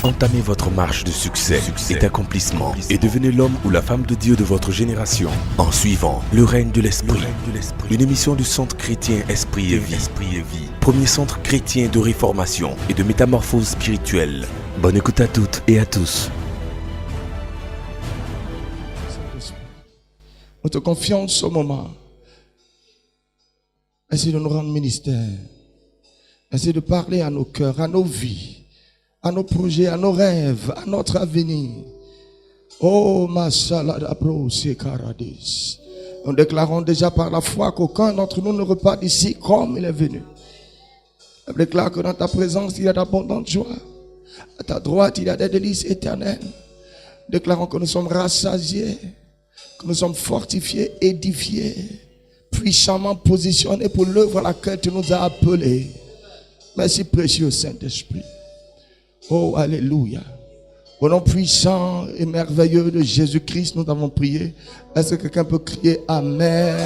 Entamez votre marche de succès et d'accomplissement et devenez l'homme ou la femme de Dieu de votre génération en suivant le règne de l'Esprit. Une émission du Centre chrétien Esprit et Vie. Premier centre chrétien de réformation et de métamorphose spirituelle. Bonne écoute à toutes et à tous. Nous te confions ce moment. Merci de nous rendre ministère. Merci de parler à nos cœurs, à nos vies, à nos projets, à nos rêves, à notre avenir. Oh, Masalada Bro, Sekaradis. Nous déclarons déjà par la foi qu'aucun d'entre nous ne repart d'ici comme il est venu. Je déclare que dans ta présence, il y a d'abondantes joie. À ta droite, il y a des délices éternelles. Déclarons que nous sommes rassasiés, que nous sommes fortifiés, édifiés, puissamment positionnés pour l'œuvre à laquelle tu nous as appelés. Merci précieux Saint-Esprit. Oh, alléluia. Au nom puissant et merveilleux de Jésus-Christ, nous avons prié. Est-ce que quelqu'un peut crier Amen?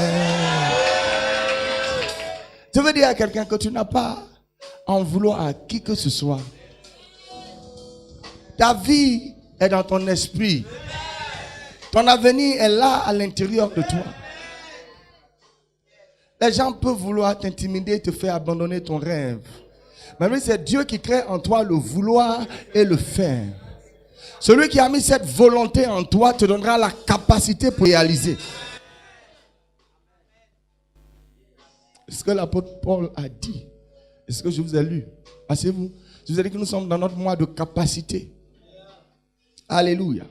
Je veux dire à quelqu'un que tu n'as pas à en vouloir à qui que ce soit. Ta vie est dans ton esprit. Ton avenir est là à l'intérieur de toi. Les gens peuvent vouloir t'intimider, te faire abandonner ton rêve. Mais oui, c'est Dieu qui crée en toi le vouloir et le faire. Celui qui a mis cette volonté en toi te donnera la capacité pour réaliser. Ce que l'apôtre Paul a dit, est ce que je vous ai lu. Asseyez-vous. Je vous ai dit que nous sommes dans notre mois de capacité. Alléluia.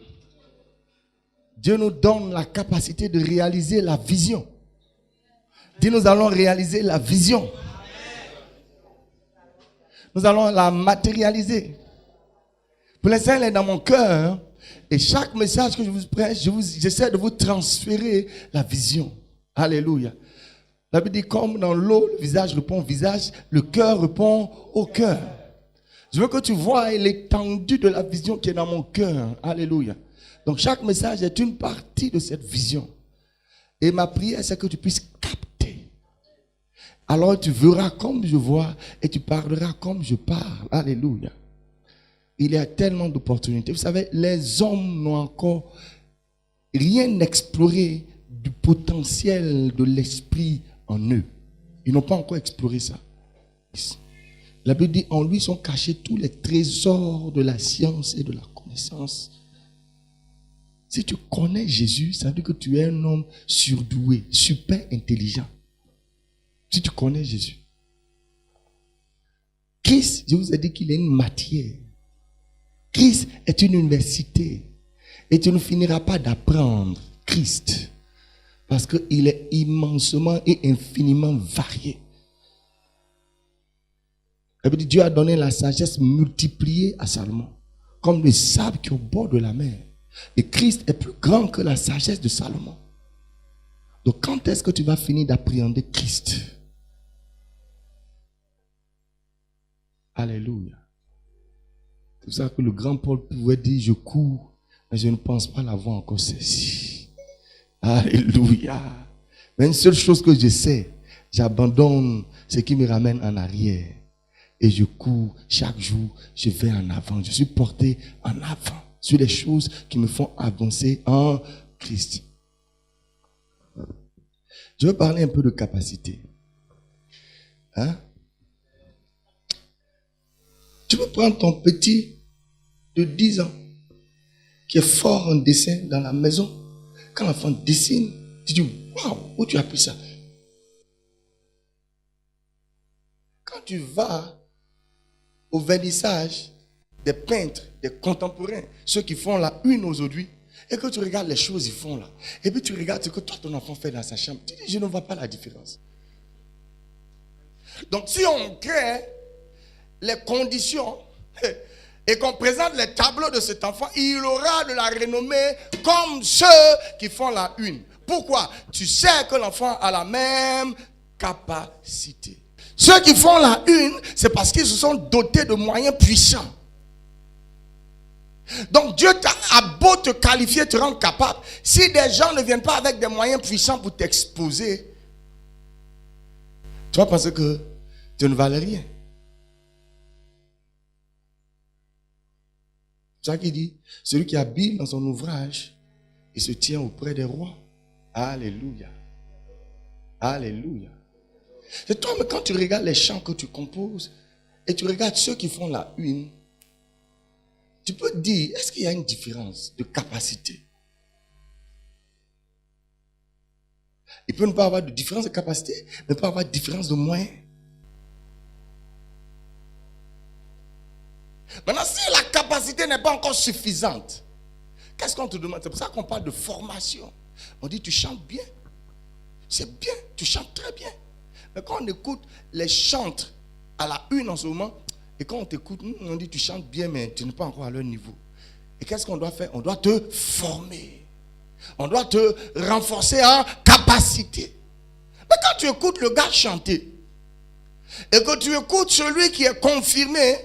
Dieu nous donne la capacité de réaliser la vision. Dis, nous allons réaliser la vision. Nous allons la matérialiser. Pour l'instant, elle est dans mon cœur. Et chaque message que je vous prêche, j'essaie de vous transférer la vision. Alléluia. La Bible dit, comme dans l'eau, le visage répond au visage, le cœur répond au cœur. Je veux que tu vois l'étendue de la vision qui est dans mon cœur. Alléluia. Donc chaque message est une partie de cette vision. Et ma prière, c'est que tu puisses capter. Alors tu verras comme je vois et tu parleras comme je parle. Alléluia. Il y a tellement d'opportunités. Vous savez, les hommes n'ont encore rien exploré du potentiel de l'esprit en eux. Ils n'ont pas encore exploré ça. La Bible dit, en lui sont cachés tous les trésors de la science et de la connaissance. Si tu connais Jésus, ça veut dire que tu es un homme surdoué, super intelligent. Si tu connais Jésus. Christ, je vous ai dit qu'il est une matière. Christ est une université. Et tu ne finiras pas d'apprendre Christ. Parce qu'il est immensement et infiniment varié. Dieu a donné la sagesse multipliée à Salomon. Comme le sable qui est au bord de la mer. Et Christ est plus grand que la sagesse de Salomon. Donc quand est-ce que tu vas finir d'appréhender Christ? Alléluia. C'est pour ça que le grand Paul pouvait dire, je cours, mais je ne pense pas l'avoir encore saisi. Alléluia. Mais une seule chose que je sais, j'abandonne ce qui me ramène en arrière. Et je cours chaque jour, je vais en avant. Je suis porté en avant sur les choses qui me font avancer en Christ. Je veux parler un peu de capacité. Hein? Tu peux prendre ton petit de 10 ans qui est fort en dessin dans la maison. Quand l'enfant dessine, tu dis, waouh, où tu as pris ça? Quand tu vas au vernissage des peintres, des contemporains, ceux qui font la une aujourd'hui, et que tu regardes les choses qu'ils font là, et puis tu regardes ce que toi, ton enfant fait dans sa chambre, tu dis, je ne vois pas la différence. Donc si on crée les conditions et qu'on présente les tableaux de cet enfant, il aura de la renommée comme ceux qui font la une. Pourquoi? Tu sais que l'enfant a la même capacité. Ceux qui font la une, c'est parce qu'ils se sont dotés de moyens puissants. Donc Dieu a beau te qualifier, te rendre capable. Si des gens ne viennent pas avec des moyens puissants pour t'exposer, tu vas penser que tu ne valais rien. C'est ça qu'il dit. Celui qui habite dans son ouvrage, il se tient auprès des rois. Alléluia. Alléluia. C'est toi, mais quand tu regardes les chants que tu composes et tu regardes ceux qui font la une, tu peux te dire, est-ce qu'il y a une différence de capacité? Il peut ne pas avoir de différence de capacité, mais il peut avoir de différence de moyens. Maintenant, si la capacité n'est pas encore suffisante, qu'est-ce qu'on te demande? C'est pour ça qu'on parle de formation. On dit, tu chantes bien. C'est bien, tu chantes très bien. Mais quand on écoute les chantres à la une en ce moment, et quand on t'écoute, on dit, tu chantes bien, mais tu n'es pas encore à leur niveau. Et qu'est-ce qu'on doit faire? On doit te former. On doit te renforcer en capacité. Mais quand tu écoutes le gars chanter, et que tu écoutes celui qui est confirmé,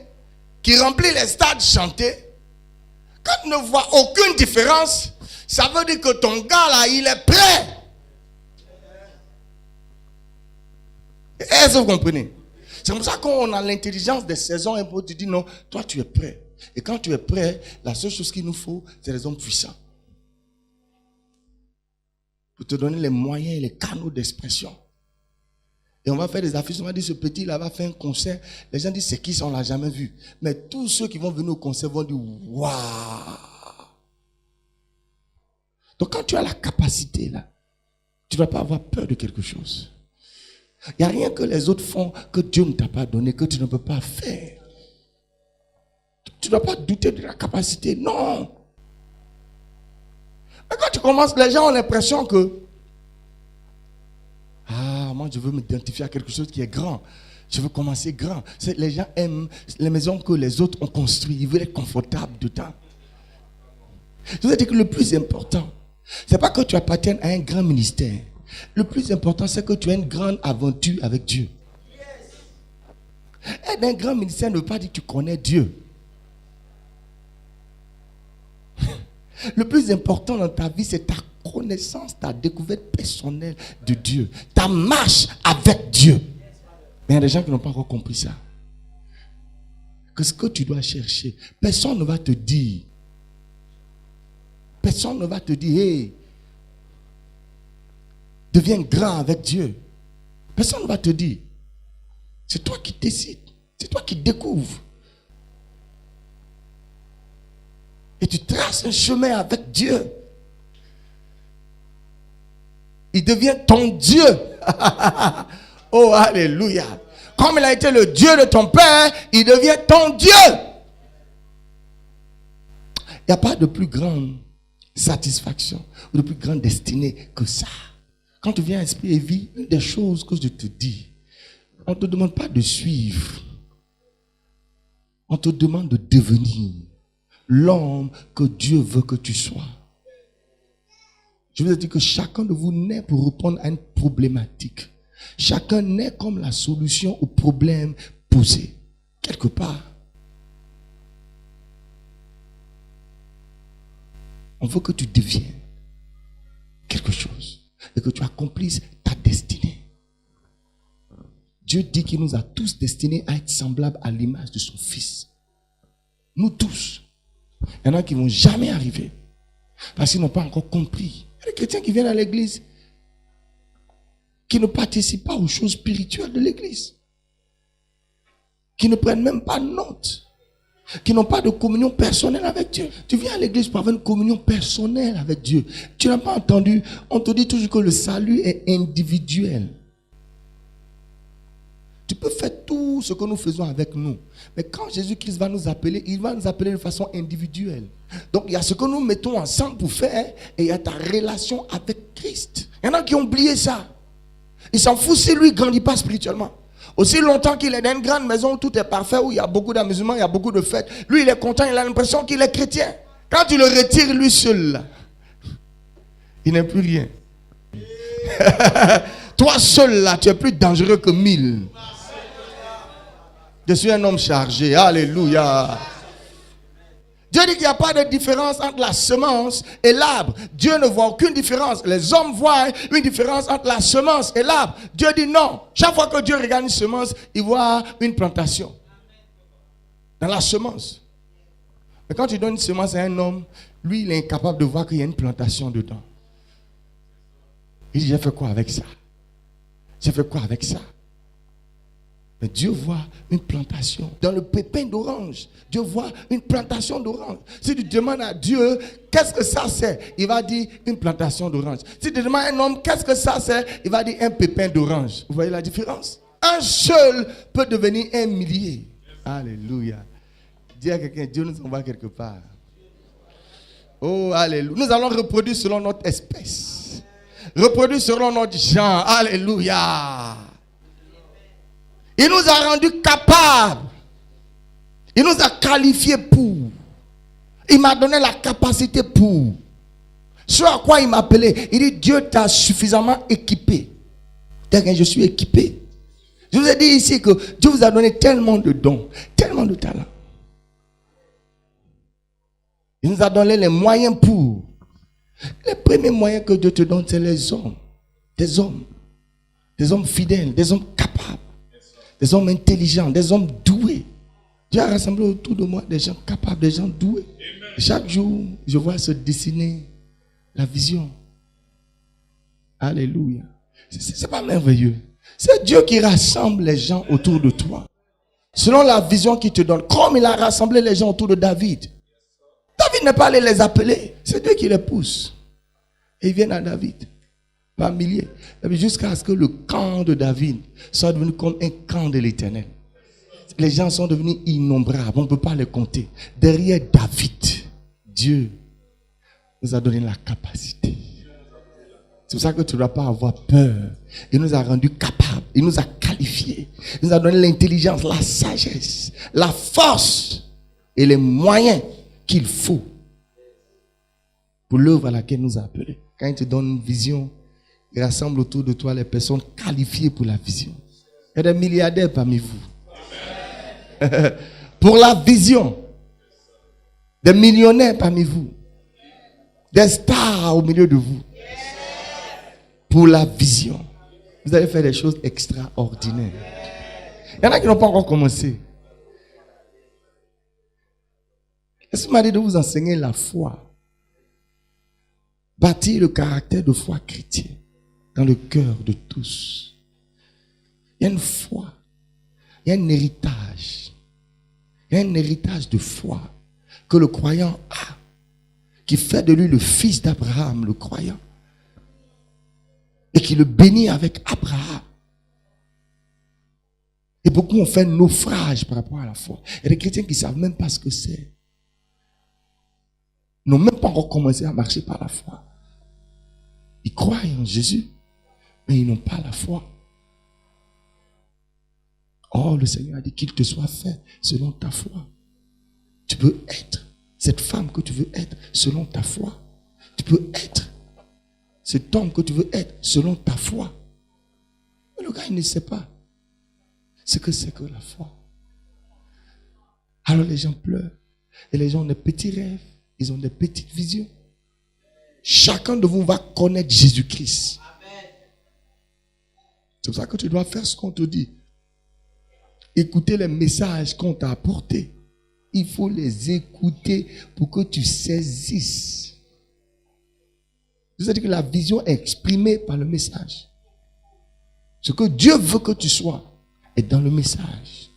qui remplit les stades chanter, quand tu ne vois aucune différence, ça veut dire que ton gars là, il est prêt. Est-ce que vous comprenez? C'est comme ça qu'on a l'intelligence des saisons et pour te dire non, toi tu es prêt. Et quand tu es prêt, la seule chose qu'il nous faut, c'est les hommes puissants. Pour te donner les moyens et les canaux d'expression. Et on va faire des affiches, on va dire ce petit là va faire un concert. Les gens disent c'est qui ça, on l'a jamais vu. Mais tous ceux qui vont venir au concert vont dire waouh. Donc quand tu as la capacité là, tu ne dois pas avoir peur de quelque chose. Il n'y a rien que les autres font que Dieu ne t'a pas donné, que tu ne peux pas faire. Tu ne dois pas douter de la capacité, non. Mais quand tu commences, les gens ont l'impression que moi je veux m'identifier à quelque chose qui est grand. Je veux commencer grand. Les gens aiment les maisons que les autres ont construites. Ils veulent être confortables dedans. Je veux dire que le plus important, ce n'est pas que tu appartiennes à un grand ministère. Le plus important, c'est que tu as une grande aventure avec Dieu. Être un grand ministère ne veut pas dire que tu connais Dieu. Le plus important dans ta vie, c'est ta connaissance, ta découverte personnelle de Dieu. Ta marche avec Dieu. Mais il y a des gens qui n'ont pas encore compris ça. Que ce que tu dois chercher, personne ne va te dire. Personne ne va te dire, hey, deviens grand avec Dieu. Personne ne va te dire. C'est toi qui décides. C'est toi qui découvres. Et tu traces un chemin avec Dieu. Il devient ton Dieu. Oh, alléluia. Comme il a été le Dieu de ton père, il devient ton Dieu. Il n'y a pas de plus grande satisfaction ou de plus grande destinée que ça. Quand tu viens à Esprit et Vie, une des choses que je te dis, on ne te demande pas de suivre. On te demande de devenir l'homme que Dieu veut que tu sois. Je vous ai dit que chacun de vous naît pour répondre à une problématique. Chacun naît comme la solution au problème posé. Quelque part. On veut que tu deviennes quelque chose et que tu accomplisses ta destinée. Dieu dit qu'il nous a tous destinés à être semblables à l'image de son Fils. Nous tous. Il y en a qui ne vont jamais arriver parce qu'ils n'ont pas encore compris. Il y a des chrétiens qui viennent à l'église qui ne participent pas aux choses spirituelles de l'église, qui ne prennent même pas note, qui n'ont pas de communion personnelle avec Dieu. Tu viens à l'église pour avoir une communion personnelle avec Dieu. Tu n'as pas entendu, on te dit toujours que le salut est individuel. Tu peux faire tout ce que nous faisons avec nous. Mais quand Jésus-Christ va nous appeler, il va nous appeler de façon individuelle. Donc il y a ce que nous mettons ensemble pour faire et il y a ta relation avec Christ. Il y en a qui ont oublié ça. Ils s'en foutent si lui ne grandit pas spirituellement. Aussi longtemps qu'il est dans une grande maison où tout est parfait, où il y a beaucoup d'amusements, il y a beaucoup de fêtes, lui il est content, il a l'impression qu'il est chrétien. Quand tu le retires lui seul, là, il n'est plus rien. Toi seul là, tu es plus dangereux que 1000. Je suis un homme chargé. Alléluia. Dieu dit qu'il n'y a pas de différence entre la semence et l'arbre. Dieu ne voit aucune différence. Les hommes voient une différence entre la semence et l'arbre. Dieu dit non. Chaque fois que Dieu regarde une semence, il voit une plantation. Dans la semence. Mais quand tu donnes une semence à un homme, lui, il est incapable de voir qu'il y a une plantation dedans. Il dit, j'ai fait quoi avec ça? J'ai fait quoi avec ça? Mais Dieu voit une plantation. Dans le pépin d'orange, Dieu voit une plantation d'orange. Si tu demandes à Dieu, qu'est-ce que ça c'est? Il va dire une plantation d'orange. Si tu demandes à un homme, qu'est-ce que ça c'est? Il va dire un pépin d'orange. Vous voyez la différence? Un seul peut devenir un millier. Alléluia. Dis à quelqu'un, Dieu nous envoie quelque part. Oh, alléluia. Nous allons reproduire selon notre espèce. Reproduire selon notre genre. Alléluia. Il nous a rendus capables. Il nous a qualifiés pour. Il m'a donné la capacité pour. Ce à quoi il m'a appelé. Il dit, Dieu t'a suffisamment équipé. Je suis équipé. Je vous ai dit ici que Dieu vous a donné tellement de dons, tellement de talents. Il nous a donné les moyens pour. Les premiers moyens que Dieu te donne, c'est les hommes. Des hommes. Des hommes fidèles, des hommes capables. Des hommes intelligents, des hommes doués. Dieu a rassemblé autour de moi des gens capables, des gens doués. Chaque jour, je vois se dessiner la vision. Alléluia. C'est pas merveilleux. C'est Dieu qui rassemble les gens autour de toi. Selon la vision qu'il te donne. Comme il a rassemblé les gens autour de David. David n'est pas allé les appeler. C'est Dieu qui les pousse. Et ils viennent à David. Par milliers. Jusqu'à ce que le camp de David soit devenu comme un camp de l'Éternel. Les gens sont devenus innombrables. On ne peut pas les compter. Derrière David, Dieu nous a donné la capacité. C'est pour ça que tu ne dois pas avoir peur. Il nous a rendus capables. Il nous a qualifiés. Il nous a donné l'intelligence, la sagesse, la force et les moyens qu'il faut pour l'œuvre à laquelle il nous a appelés. Quand il te donne une vision, il rassemble autour de toi les personnes qualifiées pour la vision. Il y a des milliardaires parmi vous. Pour la vision. Des millionnaires parmi vous. Des stars au milieu de vous. Pour la vision. Vous allez faire des choses extraordinaires. Il y en a qui n'ont pas encore commencé. Est-ce qu'il m'a dit de vous enseigner la foi? Bâtir le caractère de foi chrétien dans le cœur de tous. Il y a une foi. Il y a un héritage. Il y a un héritage de foi que le croyant a, qui fait de lui le fils d'Abraham, le croyant. Et qui le bénit avec Abraham. Et beaucoup ont fait naufrage par rapport à la foi. Il y a des chrétiens qui ne savent même pas ce que c'est. Ils n'ont même pas encore commencé à marcher par la foi. Ils croient en Jésus, mais ils n'ont pas la foi. Oh, le Seigneur a dit qu'il te soit fait selon ta foi. Tu peux être cette femme que tu veux être selon ta foi. Tu peux être cet homme que tu veux être selon ta foi. Mais le gars, il ne sait pas ce que c'est que la foi. Alors les gens pleurent. Et les gens ont des petits rêves. Ils ont des petites visions. Chacun de vous va connaître Jésus-Christ. C'est pour ça que tu dois faire ce qu'on te dit. Écouter les messages qu'on t'a apportés. Il faut les écouter pour que tu saisisses. C'est-à-dire que la vision est exprimée par le message. Ce que Dieu veut que tu sois est dans le message.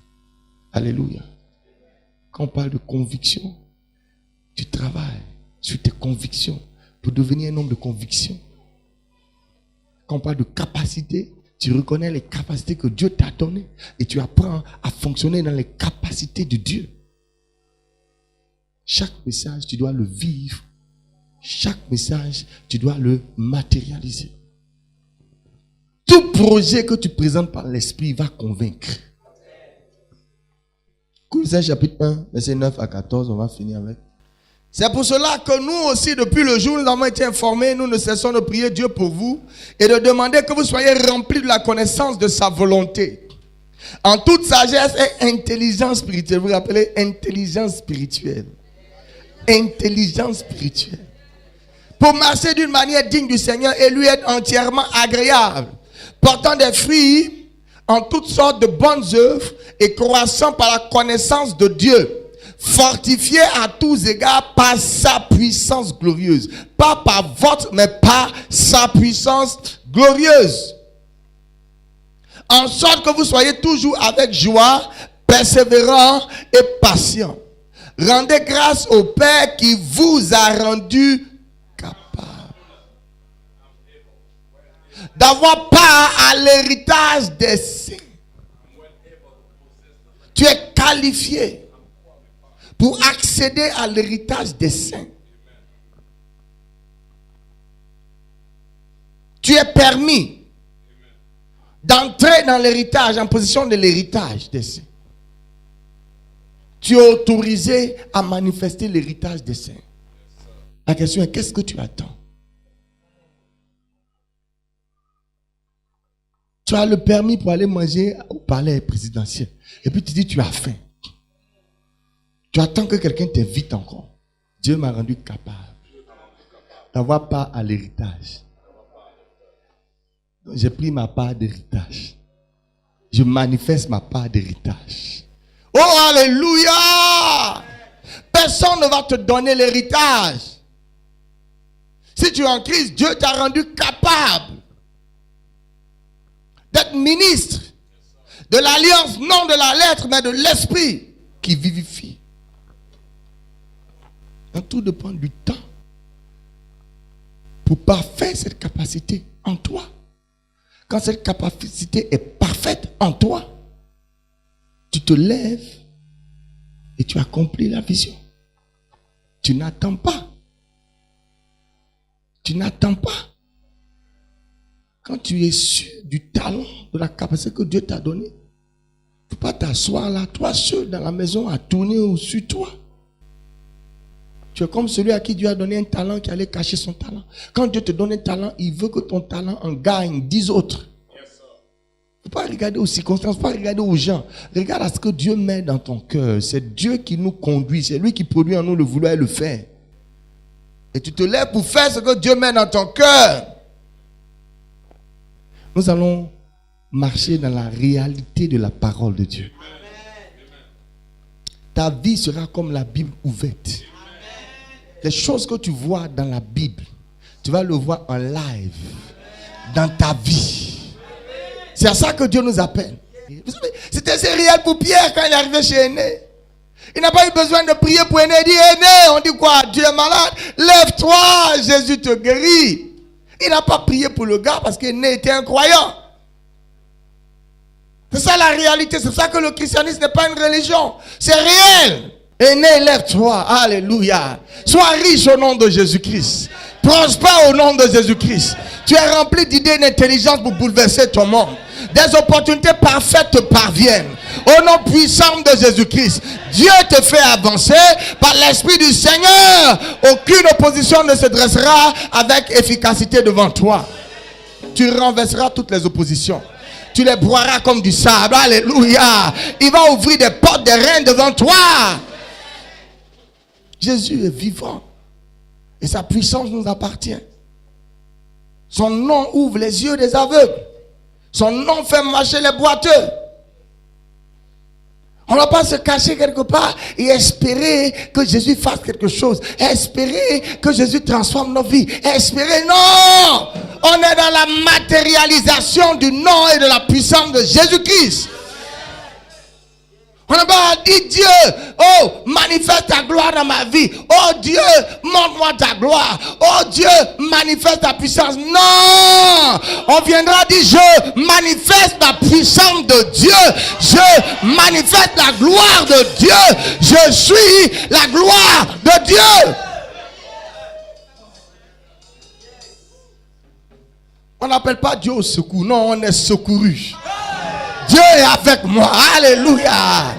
Alléluia. Quand on parle de conviction, tu travailles sur tes convictions pour devenir un homme de conviction. Quand on parle de capacité, tu reconnais les capacités que Dieu t'a données et tu apprends à fonctionner dans les capacités de Dieu. Chaque message, tu dois le vivre. Chaque message, tu dois le matérialiser. Tout projet que tu présentes par l'esprit va convaincre. Colossiens chapitre 1, verset 9 à 14, on va finir avec. C'est pour cela que nous aussi, depuis le jour où nous avons été informés, nous ne cessons de prier Dieu pour vous et de demander que vous soyez remplis de la connaissance de sa volonté. En toute sagesse et intelligence spirituelle. Vous vous rappelez, intelligence spirituelle. Intelligence spirituelle. Pour marcher d'une manière digne du Seigneur et lui être entièrement agréable, portant des fruits en toutes sortes de bonnes œuvres et croissant par la connaissance de Dieu, fortifié à tous égards par sa puissance glorieuse. Pas par votre, mais par sa puissance glorieuse. En sorte que vous soyez toujours avec joie, persévérant et patient. Rendez grâce au Père qui vous a rendu capable d'avoir part à l'héritage des saints. Tu es qualifié pour accéder à l'héritage des saints. Tu es permis d'entrer dans l'héritage, en position de l'héritage des saints. Tu es autorisé à manifester l'héritage des saints. La question est, qu'est-ce que tu attends? Tu as le permis pour aller manger au palais présidentiel. Et puis tu dis, tu as faim. Tu attends que quelqu'un t'invite encore. Dieu m'a rendu capable d'avoir part à l'héritage. Donc j'ai pris ma part d'héritage. Je manifeste ma part d'héritage. Oh, alléluia! Personne ne va te donner l'héritage. Si tu es en Christ, Dieu t'a rendu capable d'être ministre de l'alliance, non de la lettre, mais de l'esprit qui vivifie. Donc tout dépend du temps pour parfaire cette capacité en toi. Quand cette capacité est parfaite en toi, tu te lèves et tu accomplis la vision. Tu n'attends pas. Tu n'attends pas. Quand tu es sûr du talent, de la capacité que Dieu t'a donné, il ne faut pas t'asseoir là, toi seul dans la maison, à tourner au-dessus de toi. Tu es comme celui à qui Dieu a donné un talent qui allait cacher son talent. Quand Dieu te donne un talent, il veut que ton talent en gagne 10 autres. Il ne faut pas regarder aux circonstances, il ne faut pas regarder aux gens. Regarde à ce que Dieu met dans ton cœur. C'est Dieu qui nous conduit. C'est lui qui produit en nous le vouloir et le faire. Et tu te lèves pour faire ce que Dieu met dans ton cœur. Nous allons marcher dans la réalité de la parole de Dieu. Ta vie sera comme la Bible ouverte. Les choses que tu vois dans la Bible, tu vas le voir en live dans ta vie. C'est à ça que Dieu nous appelle. Vous savez, c'était assez réel pour Pierre quand il est arrivé chez Aîné. Il n'a pas eu besoin de prier pour Aîné. Il dit, Aîné, on dit quoi? Dieu est malade. Lève-toi, Jésus te guérit. Il n'a pas prié pour le gars parce qu'Aîné était un croyant. C'est ça la réalité. C'est ça que le christianisme n'est pas une religion. C'est réel. Aîné, lève-toi. Alléluia. Sois riche au nom de Jésus-Christ. Prospère au nom de Jésus-Christ. Tu es rempli d'idées et d'intelligence pour bouleverser ton monde. Des opportunités parfaites te parviennent. Au nom puissant de Jésus-Christ. Dieu te fait avancer par l'Esprit du Seigneur. Aucune opposition ne se dressera avec efficacité devant toi. Tu renverseras toutes les oppositions. Tu les broieras comme du sable. Alléluia. Il va ouvrir des portes des reins devant toi. Jésus est vivant. Et sa puissance nous appartient. Son nom ouvre les yeux des aveugles. Son nom fait marcher les boiteux. On ne va pas se cacher quelque part et espérer que Jésus fasse quelque chose. Espérer que Jésus transforme nos vies. Espérer, non! On est dans la matérialisation du nom et de la puissance de Jésus-Christ. On n'a pas dit, Dieu, oh, manifeste ta gloire dans ma vie. Oh Dieu, montre-moi ta gloire. Oh Dieu, manifeste ta puissance. Non, on viendra dire, je manifeste la puissance de Dieu. Je manifeste la gloire de Dieu. Je suis la gloire de Dieu. On n'appelle pas Dieu au secours. Non, on est secouru. Dieu est avec moi. Alléluia.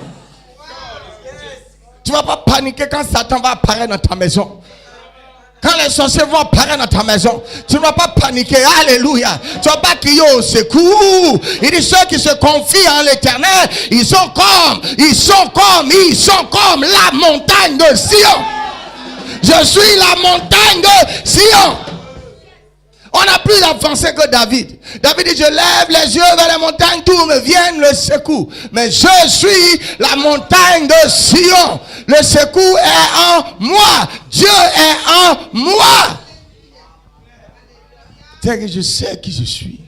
Tu ne vas pas paniquer quand Satan va apparaître dans ta maison. Quand les sorciers vont apparaître dans ta maison, tu ne vas pas paniquer. Alléluia. Tu ne vas pas crier au secours. Il dit ceux qui se confient en l'Éternel, ils sont comme la montagne de Sion. Je suis la montagne de Sion. On a plus avancé que David. David dit, je lève les yeux vers les montagnes, d'où me viennent le secours. Mais je suis la montagne de Sion. Le secours est en moi. Dieu est en moi. C'est que je sais qui je suis.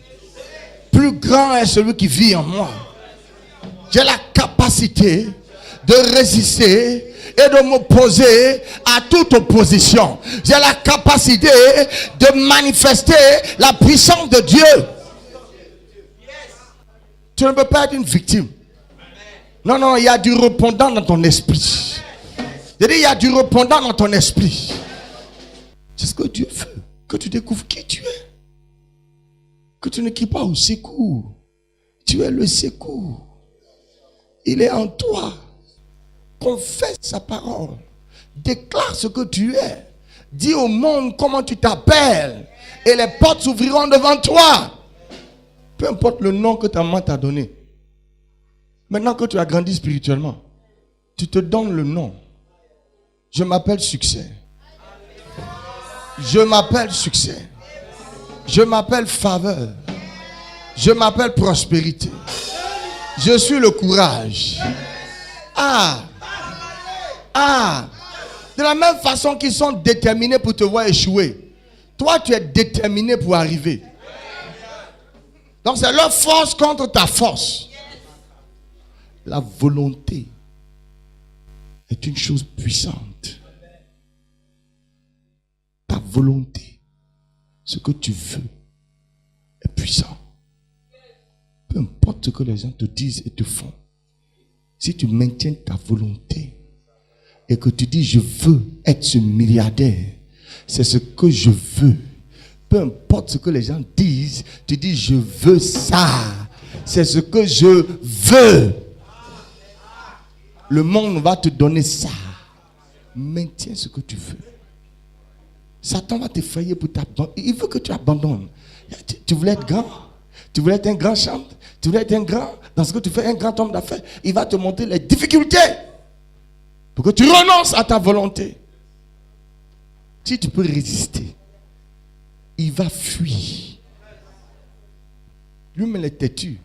Plus grand est celui qui vit en moi. J'ai la capacité de résister et de m'opposer à toute opposition. J'ai la capacité de manifester la puissance de Dieu. Tu ne peux pas être une victime. Non, non, il y a du répondant dans ton esprit. Je dis, il y a du répondant dans ton esprit. C'est ce que Dieu veut. Que tu découvres qui tu es. Que tu ne cries pas au secours. Tu es le secours. Il est en toi. Confesse sa parole. Déclare ce que tu es. Dis au monde comment tu t'appelles. Et les portes s'ouvriront devant toi. Peu importe le nom que ta maman t'a donné. Maintenant que tu as grandi spirituellement, tu te donnes le nom. Je m'appelle succès. Je m'appelle succès. Je m'appelle faveur. Je m'appelle prospérité. Je suis le courage. De la même façon qu'ils sont déterminés pour te voir échouer. Toi, tu es déterminé pour arriver. Donc c'est leur force contre ta force. La volonté est une chose puissante. Ta volonté, ce que tu veux, est puissant. Peu importe ce que les gens te disent et te font. Si tu maintiens ta volonté et que tu dis je veux être ce milliardaire, c'est ce que je veux. Peu importe ce que les gens disent, tu dis je veux ça. C'est ce que je veux. Le monde va te donner ça. Maintiens ce que tu veux. Satan va t'effrayer pour t'abandonner. Il veut que tu abandonnes. Tu voulais être grand. Tu voulais être un grand chanteur. Tu voulais être un grand. Dans ce que tu fais, un grand homme d'affaires. Il va te montrer les difficultés. Pour que tu renonces à ta volonté. Si tu peux résister, il va fuir. Lui-même est têtu.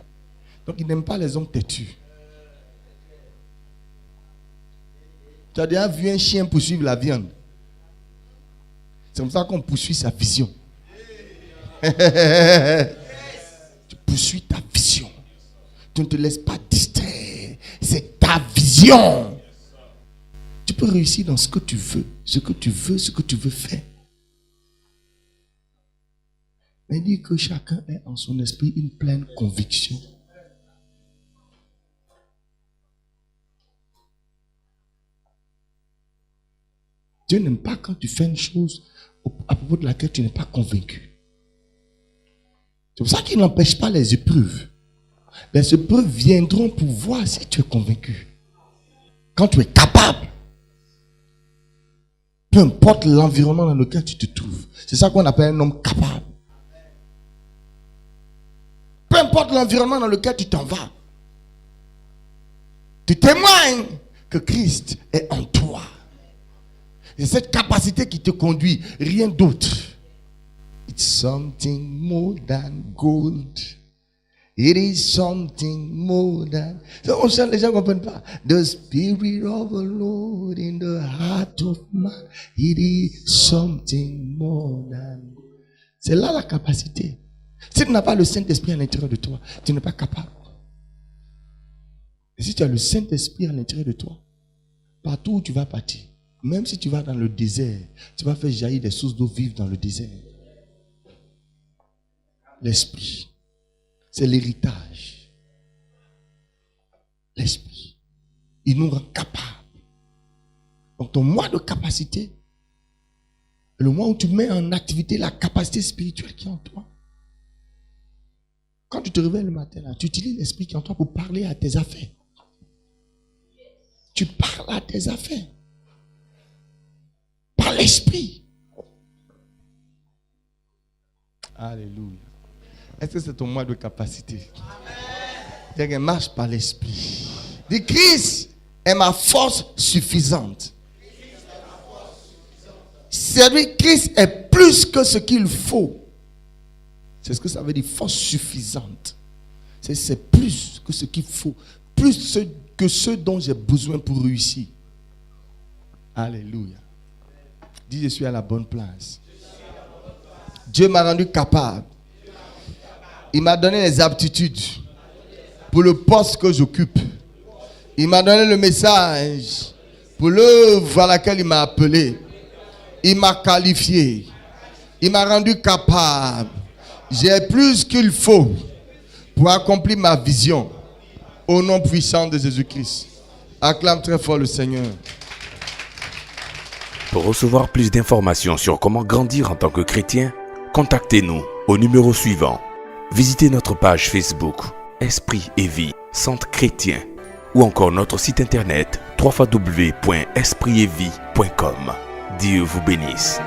Donc il n'aime pas les hommes têtus. Tu as déjà vu un chien poursuivre la viande. C'est comme ça qu'on poursuit sa vision. Tu poursuis ta vision. Tu ne te laisses pas distraire. C'est ta vision. Tu peux réussir dans ce que tu veux. Ce que tu veux, ce que tu veux faire. Mais dis que chacun ait en son esprit une pleine conviction. Dieu n'aime pas quand tu fais une chose à propos de laquelle tu n'es pas convaincu. C'est pour ça qu'il n'empêche pas les épreuves. Les épreuves viendront pour voir si tu es convaincu. Quand tu es capable. Peu importe l'environnement dans lequel tu te trouves. C'est ça qu'on appelle un homme capable. Peu importe l'environnement dans lequel tu t'en vas. Tu témoignes que Christ est en toi. C'est cette capacité qui te conduit, rien d'autre. It's something more than gold. It is something more than... On chante, les gens ne comprennent pas. The Spirit of the Lord in the heart of man. It is something more than... C'est là la capacité. Si tu n'as pas le Saint-Esprit à l'intérieur de toi, tu n'es pas capable. Et si tu as le Saint-Esprit à l'intérieur de toi, partout où tu vas partir, même si tu vas dans le désert, tu vas faire jaillir des sources d'eau vive dans le désert. L'esprit, c'est l'héritage. L'esprit, il nous rend capables. Donc ton mois de capacité, le mois où tu mets en activité la capacité spirituelle qui est en toi. Quand tu te réveilles le matin, là, tu utilises l'esprit qui est en toi pour parler à tes affaires. Tu parles à tes affaires. Par l'esprit. Alléluia. Est-ce que c'est ton mois de capacité? C'est qu'elle marche par l'esprit. Dis, Christ est ma force suffisante. C'est-à-dire, Christ est plus que ce qu'il faut. C'est ce que ça veut dire, force suffisante. C'est plus que ce qu'il faut. Plus que ce dont j'ai besoin pour réussir. Alléluia. Dis, je suis à la bonne place. Dieu m'a rendu capable. Il m'a donné les aptitudes pour le poste que j'occupe. Il m'a donné le message pour l'œuvre à laquelle il m'a appelé. Il m'a qualifié. Il m'a rendu capable. J'ai plus qu'il faut pour accomplir ma vision. Au nom puissant de Jésus-Christ. Acclame très fort le Seigneur. Pour recevoir plus d'informations sur comment grandir en tant que chrétien, contactez-nous au numéro suivant. Visitez notre page Facebook Esprit et Vie, Centre Chrétien, ou encore notre site internet www.espritetvie.com. Dieu vous bénisse.